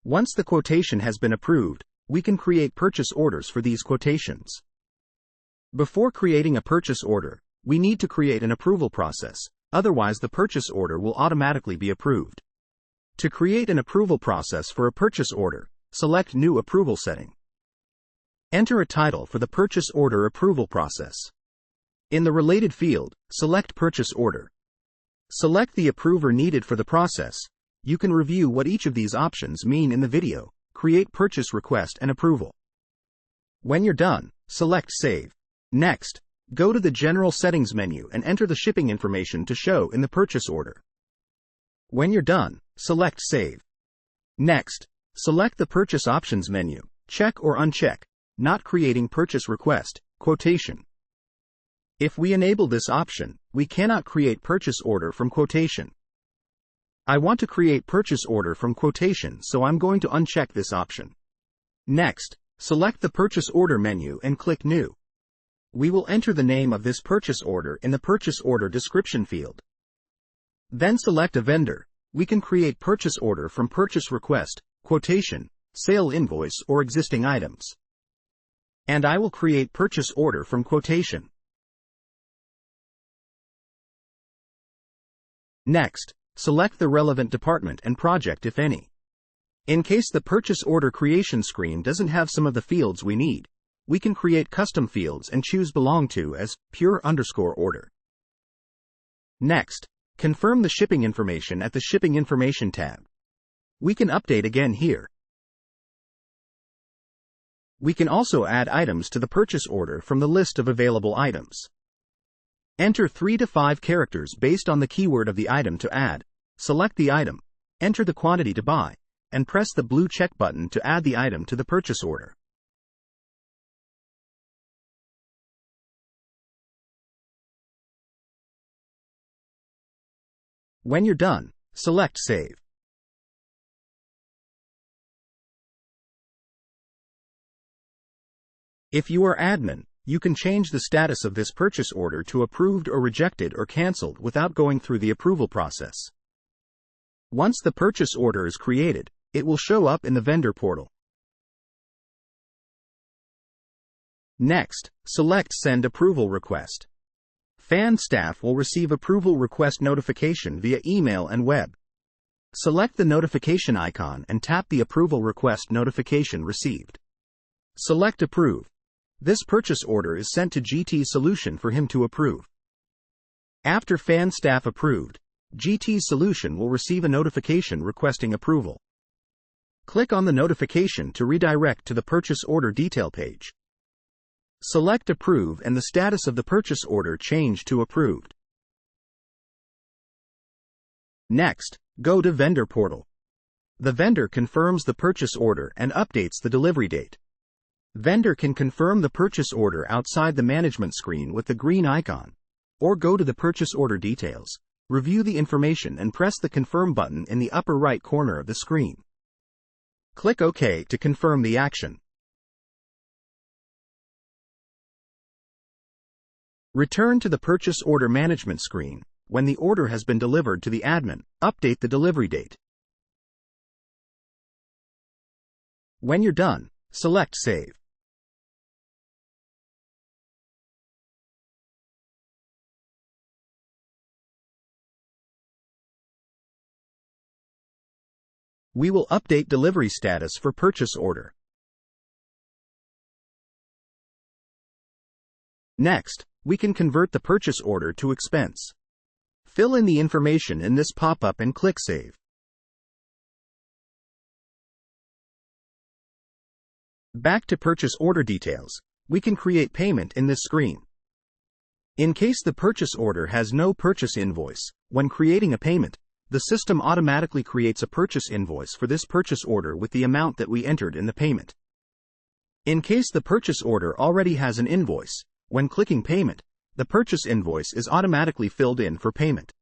Once the quotation has been approved, we can create purchase orders for these quotations. Before creating a purchase order, we need to create an approval process, otherwise the purchase order will automatically be approved. To create an approval process for a purchase order, select New Approval Setting. Enter a title for the purchase order approval process. In the related field, select Purchase Order. Select the approver needed for the process. You can review what each of these options mean in the video. Create Purchase Request and Approval. When you're done, select Save. Next, go to the General Settings menu and enter the shipping information to show in the purchase order. When you're done, select Save. Next, select the Purchase Options menu. Check or uncheck Not Creating Purchase Request, Quotation. If we enable this option, we cannot create purchase order from quotation. I want to create purchase order from quotation, so I'm going to uncheck this option. Next, select the Purchase Order menu and click New. We will enter the name of this purchase order in the Purchase Order Description field. Then select a vendor. We can create purchase order from Purchase Request, Quotation, Sale Invoice or existing items. And I will create purchase order from quotation. Next, select the relevant department and project if any. In case the purchase order creation screen doesn't have some of the fields we need, we can create custom fields and choose Belong to as Pure_Order. Next, confirm the shipping information at the Shipping Information tab. We can update again here. We can also add items to the purchase order from the list of available items. Enter 3 to 5 characters based on the keyword of the item to add. Select the item, enter the quantity to buy, and press the blue check button to add the item to the purchase order. When you're done, select Save. If you are admin, you can change the status of this purchase order to approved or rejected or canceled without going through the approval process. Once the purchase order is created, it will show up in the vendor portal. Next, select Send Approval Request. FAN staff will receive approval request notification via email and web. Select the notification icon and tap the approval request notification received. Select Approve. This purchase order is sent to GT Solution for him to approve. After FAN staff approved, GT Solution will receive a notification requesting approval. Click on the notification to redirect to the purchase order detail page. Select Approve and the status of the purchase order change to Approved. Next, go to Vendor Portal. The vendor confirms the purchase order and updates the delivery date. Vendor can confirm the purchase order outside the management screen with the green icon, or go to the purchase order details, review the information and press the Confirm button in the upper right corner of the screen. Click OK to confirm the action. Return to the purchase order management screen. When the order has been delivered to the admin, update the delivery date. When you're done, select Save. We will update delivery status for purchase order. Next, we can convert the purchase order to expense. Fill in the information in this pop-up and click Save. Back to purchase order details, we can create payment in this screen. In case the purchase order has no purchase invoice, when creating a payment, the system automatically creates a purchase invoice for this purchase order with the amount that we entered in the payment. In case the purchase order already has an invoice, when clicking Payment, the purchase invoice is automatically filled in for payment.